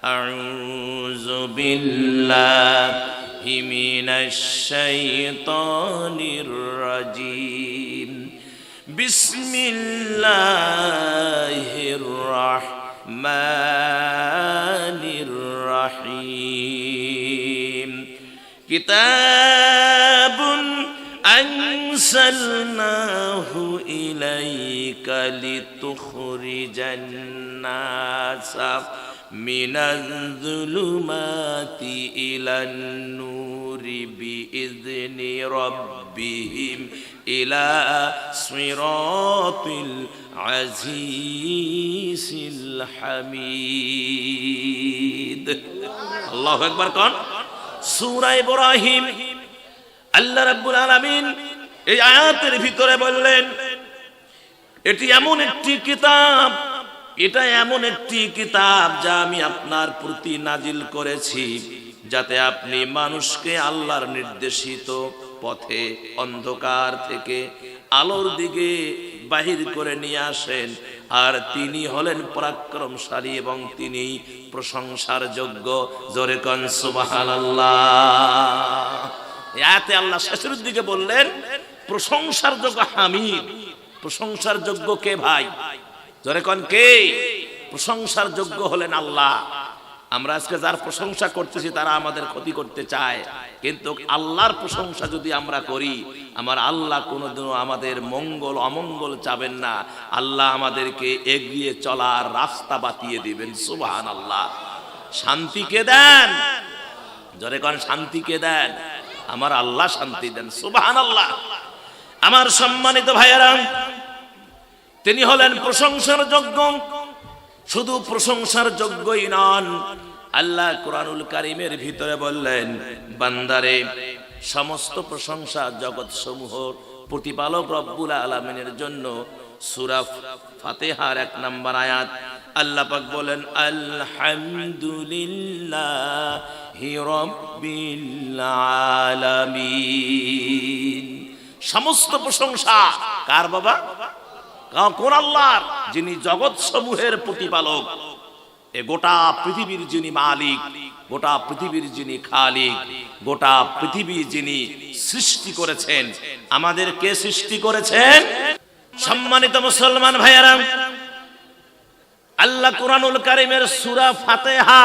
আউযু বিল্লাহি মিনাশ শাইতানির রাজীম বিসমিল্লাহির রাহমানির রহিম কিতাবুন আনসালনাহু ইলাইকা লিতুখরিজান নাসা মিনাজ যুলুমাতি ইলান নূরি বিইذনি রাব্বিহিম ইলা সিরাতিল আজিজিল হামিদ। আল্লাহু আকবার। কোন সূরা ইব্রাহিম আল্লাহ রাব্বুল আলামিন এই আয়াতের ভিতরে বললেন এটি এমন একটি কিতাব, এটা এমন একটি কিতাব যা আমি আপনার প্রতি নাজিল করেছি যাতে আপনি মানুষকে আল্লাহর নির্দেশিত পথে অন্ধকার থেকে আলোর দিকে বাহির করে নিয়ে আসেন। আর তিনি হলেন পরাক্রমশালী এবং তিনি প্রশংসার যোগ্য। জোরে কোন সুবহানাল্লাহ। এতে আল্লাহ শেষের দিকে বললেন প্রশংসার যোগ্য হামিদ। প্রশংসার যোগ্য কে ভাই? জোরে কোন কে? প্রশংসার যোগ্য হলেন আল্লাহ। আমরা আজকে যার প্রশংসা করতেছি তারা আমাদের ক্ষতি করতে চায়, কিন্তু আল্লাহর প্রশংসা যদি আমরা করি, আমার আল্লাহ কোনোদিনও আমাদের মঙ্গল অমঙ্গল চাবেন না। আল্লাহ আমাদেরকে এগিয়ে চলার রাস্তা বাতিয়ে দিবেন। সুবহানাল্লাহ। শান্তিকে দেন, জোরে কোন শান্তিকে দেন? আমার আল্লাহ শান্তি দেন। সুবহানাল্লাহ। আমার সম্মানিত ভাইয়েরা, তিনি হলেন প্রশংসার যোগ্য। শুধু প্রশংসার যোগ্যই নন, আল্লাহ কুরআনুল কারীমের ভিতরে বললেন বান্দারে সমস্ত প্রশংসা জগৎ সমূহের প্রতিপালক রব্বুল আলামিনের জন্য। সূরা ফাতিহার 1 নম্বর আয়াত আল্লাহ পাক বলেন আলহামদুলিল্লাহি রাব্বিল আলামিন। সমস্ত প্রশংসা কার বাবা? কোন আল্লাহর? যিনি জগৎ সমূহের প্রতিপালক, এ গোটা পৃথিবীর যিনি মালিক, গোটা পৃথিবীর যিনি খালিক, গোটা পৃথিবী যিনি সৃষ্টি করেছেন। আমাদের কে সৃষ্টি করেছেন? সম্মানিত মুসলমান ভাইয়েরা, আল্লাহ কুরআনুল কারীমের সূরা ফাতিহা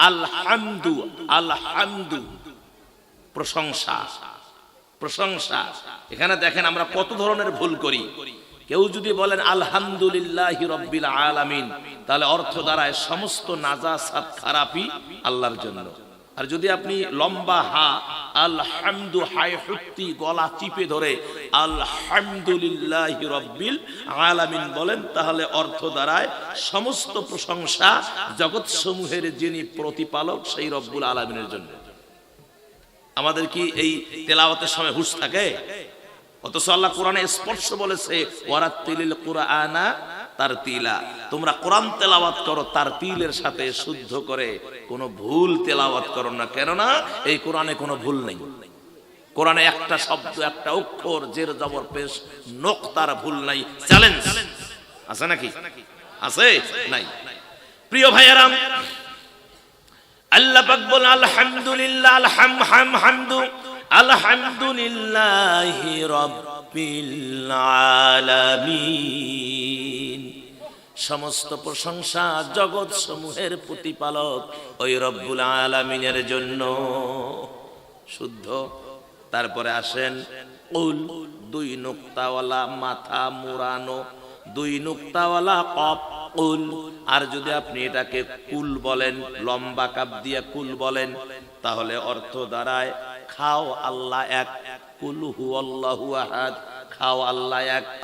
আলহামদু আলহামদু প্রশংসা প্রশংসা। এখানে দেখেন আমরা কত ধরনের ভুল করি। কেউ যদি বলেন আলহামদুলিল্লাহি রাব্বিল আলামিন, তাহলে অর্থ দাঁড়ায় সমস্ত নাজাসাত খারাপি আল্লাহর জন্য। আর যদি আপনি লম্বা হা আলহামদু হাই হুত্তি গলা চিপে ধরে আলহামদুলিল্লাহি রাব্বিল আলামিন বলেন, তাহলে অর্থ দাঁড়ায় সমস্ত প্রশংসা জগৎ সমূহের যিনি প্রতিপালক সেই রব্বুল আলামিনের জন্য। আমাদের কি এই তেলাওয়াতের সময় হুঁশ থাকে? অথচ আল্লাহ কোরআনে স্পষ্ট বলেছে ওয়ারাত্তিলিল কুরআনা তারতিলা, তোমরা কোরআন তেলাওয়াত করো তারতিলের সাথে, শুদ্ধ করে, কোনো ভুল তেলাওয়াত করো না। কেননা এই কোরআনে কোনো ভুল নেই। কোরআনে একটা শব্দ, একটা অক্ষর, জের জবর পেশ নোক্তার ভুল নাই। চ্যালেঞ্জ আছে নাকি? আছে? নাই। প্রিয় ভাইয়েরা, আল্লাহ পাক বলেন আলহামদুলিল্লাহ আলহামদুলিল্লাহি রাব্বিল আলামিন। সমস্ত প্রশংসা জগৎ সমূহের প্রতিপালক ওই রব্বুল আলামিনের জন্য। শুদ্ধ। তারপরে আসেন কুল, 2 নুক্তাওয়ালা মাথা মুড়ানো, 2 নুক্তাওয়ালা কফ কুল। আর যদি আপনি এটাকে কুল বলেন, লম্বা কাপ দিয়ে কুল বলেন, তাহলে অর্থ দাঁড়ায় খাও আল্লাহ এক, কুল হু আল্লাহু আহাদ, খাও আল্লাহ এক,